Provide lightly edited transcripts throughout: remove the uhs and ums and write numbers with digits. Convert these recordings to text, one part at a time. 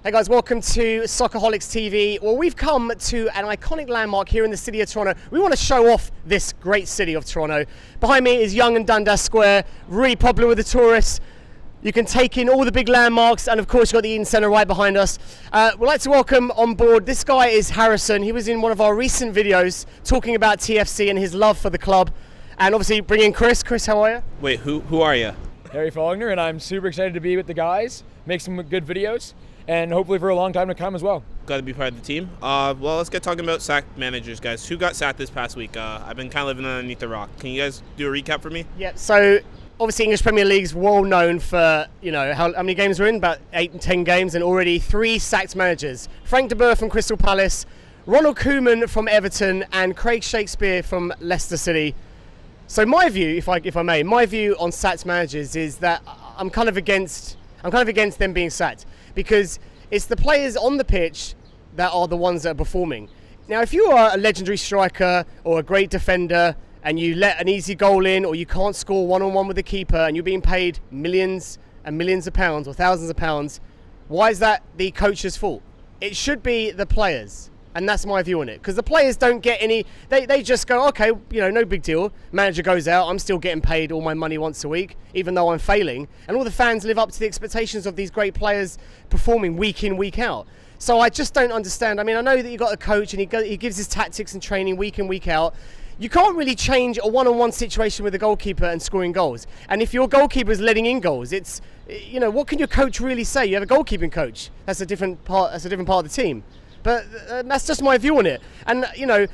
Hey guys, welcome to Soccerholics TV. Well, we've come to an iconic landmark here in the city of Toronto. We want to show off this great city of Toronto. Behind me is Yonge and Dundas Square, really popular with the tourists. You can take in all the big landmarks, and of course you've got the Eden Centre right behind us. We'd like to welcome on board, this guy is Harrison. He was in one of our recent videos talking about TFC and his love for the club. And obviously bring in Chris. Chris, how are you? Wait, who are you? Harry Faulkner, and I'm super excited to be with the guys, make some good videos, and hopefully for a long time to come as well. Glad to be part of the team. Well, let's get talking about sacked managers, guys. Who got sacked this past week? I've been kind of living underneath the rock. Can you guys do a recap for me? Yeah, so obviously English Premier League's well known for, you know, how many games we're in? About 8 and 10 games, and already 3 sacked managers. Frank de Boer from Crystal Palace, Ronald Koeman from Everton, and Craig Shakespeare from Leicester City. So my view, if I may, my view on sacked managers is that I'm kind of against them being sacked, because it's the players on the pitch that are the ones that are performing. Now, if you are a legendary striker or a great defender and you let an easy goal in, or you can't score one-on-one with the keeper and you're being paid millions and millions of pounds or thousands of pounds, why is that the coach's fault? It should be the players. And that's my view on it, because the players don't get any, they just go, okay, you know, no big deal. Manager goes out, I'm still getting paid all my money once a week, even though I'm failing. And all the fans live up to the expectations of these great players performing week in, week out. So I just don't understand. I mean, I know that you've got a coach and he gives his tactics and training week in, week out. You can't really change a one-on-one situation with a goalkeeper and scoring goals. And if your goalkeeper is letting in goals, it's, you know, what can your coach really say? You have a goalkeeping coach. That's a different part of the team. But that's just my view on it. And, you know,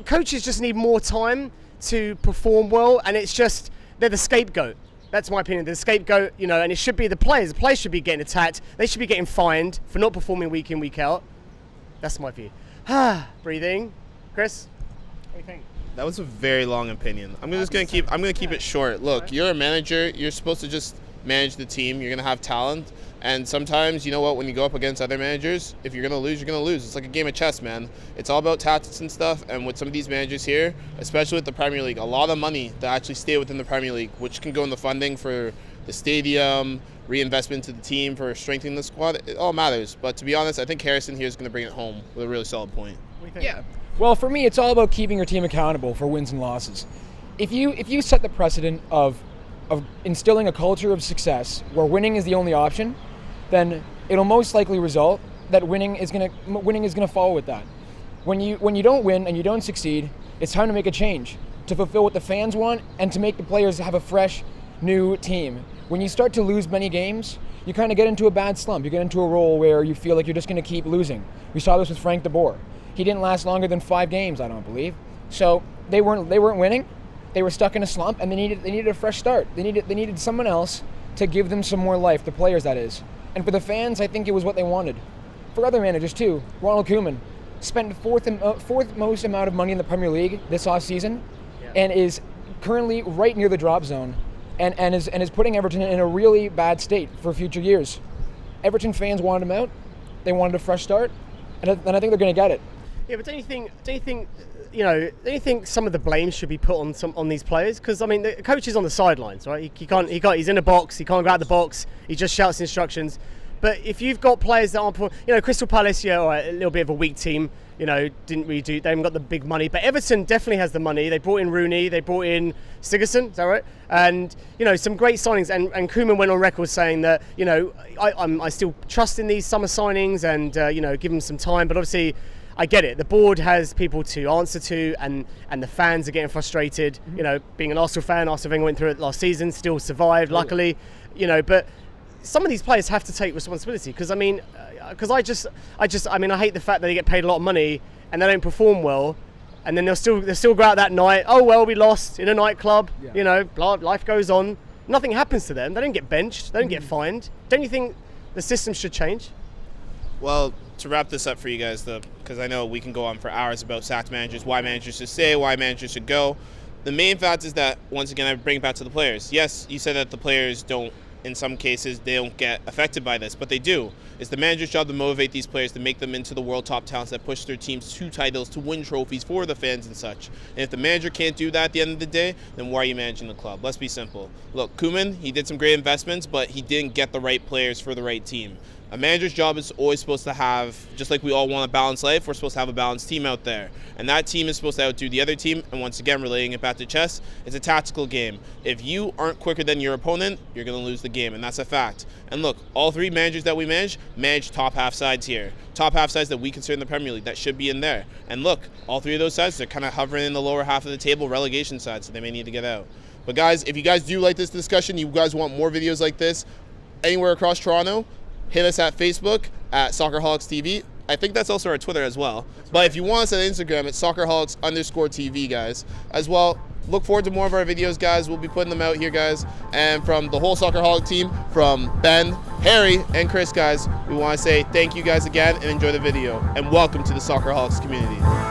coaches just need more time to perform well, and it's just, they're the scapegoat. That's my opinion. They're the scapegoat, you know, and it should be the players. The players should be getting attacked. They should be getting fined for not performing week in, week out. That's my view. Breathing. Chris, what do you think? That was a very long opinion. I'm gonna keep it short. Look, you're a manager. You're supposed to just manage the team. You're gonna have talent. And sometimes, you know what, when you go up against other managers, if you're going to lose, you're going to lose. It's like a game of chess, man. It's all about tactics and stuff. And with some of these managers here, especially with the Premier League, a lot of money that actually stay within the Premier League, which can go in the funding for the stadium, reinvestment to the team for strengthening the squad. It all matters. But to be honest, I think Harrison here is going to bring it home with a really solid point. What do you think? Yeah. Well, for me, it's all about keeping your team accountable for wins and losses. If you set the precedent of instilling a culture of success where winning is the only option, then it'll most likely result that winning is gonna follow with that. When you don't win and you don't succeed, it's time to make a change to fulfill what the fans want and to make the players have a fresh, new team. When you start to lose many games, you kind of get into a bad slump. You get into a role where you feel like you're just gonna keep losing. We saw this with Frank de Boer. He didn't last longer than 5 games, I don't believe. So they weren't winning. They were stuck in a slump, and they needed a fresh start. They needed someone else to give them some more life. The players, that is. And for the fans, I think it was what they wanted. For other managers too, Ronald Koeman spent fourth most amount of money in the Premier League this offseason, and is currently right near the drop zone, and is putting Everton in a really bad state for future years. Everton fans wanted him out. They wanted a fresh start, and I think they're going to get it. Yeah, but don't you think some of the blame should be put on these players? Because I mean, the coach is on the sidelines, right? He's in a box. He can't go out the box. He just shouts instructions. But if you've got players that aren't, you know, Crystal Palace, yeah, all right, a little bit of a weak team. You know, they haven't got the big money. But Everton definitely has the money. They brought in Rooney. They brought in Sigurdsson. Is that right? And you know, some great signings. And Koeman went on record saying that, you know, I still trust in these summer signings, and you know, give them some time. But obviously, I get it. The board has people to answer to, and the fans are getting frustrated. Mm-hmm. You know, being an Arsenal fan, Arsene Wenger went through it last season, still survived, luckily. You know, but some of these players have to take responsibility, because I mean, I hate the fact that they get paid a lot of money and they don't perform well, and then they'll still go out that night. Oh well, we lost in a nightclub. Yeah. You know, life goes on. Nothing happens to them. They don't get benched. They don't get fined. Don't you think the system should change? Well, to wrap this up for you guys, because I know we can go on for hours about sacked managers, why managers should stay, why managers should go. The main fact is that, once again, I bring it back to the players. Yes, you said that the players don't, in some cases, they don't get affected by this, but they do. It's the manager's job to motivate these players, to make them into the world top talents that push their teams to titles, to win trophies for the fans and such. And if the manager can't do that at the end of the day, then why are you managing the club? Let's be simple. Look, Koeman, he did some great investments, but he didn't get the right players for the right team. A manager's job is always supposed to have, just like we all want a balanced life, we're supposed to have a balanced team out there. And that team is supposed to outdo the other team. And once again, relating it back to chess, it's a tactical game. If you aren't quicker than your opponent, you're going to lose the game. And that's a fact. And look, all 3 managers that we manage top half sides here. Top half sides that we consider in the Premier League that should be in there. And look, all 3 of those sides, they're kind of hovering in the lower half of the table, relegation side, so they may need to get out. But guys, if you guys do like this discussion, you guys want more videos like this anywhere across Toronto, hit us at Facebook at Soccerholics TV. I think that's also our Twitter as well. But if you want us at Instagram, it's Soccerholics_TV, guys. As well, look forward to more of our videos, guys. We'll be putting them out here, guys. And from the whole Soccerholic team, from Ben, Harry, and Chris, guys, we want to say thank you guys again and enjoy the video. And welcome to the Soccerholics community.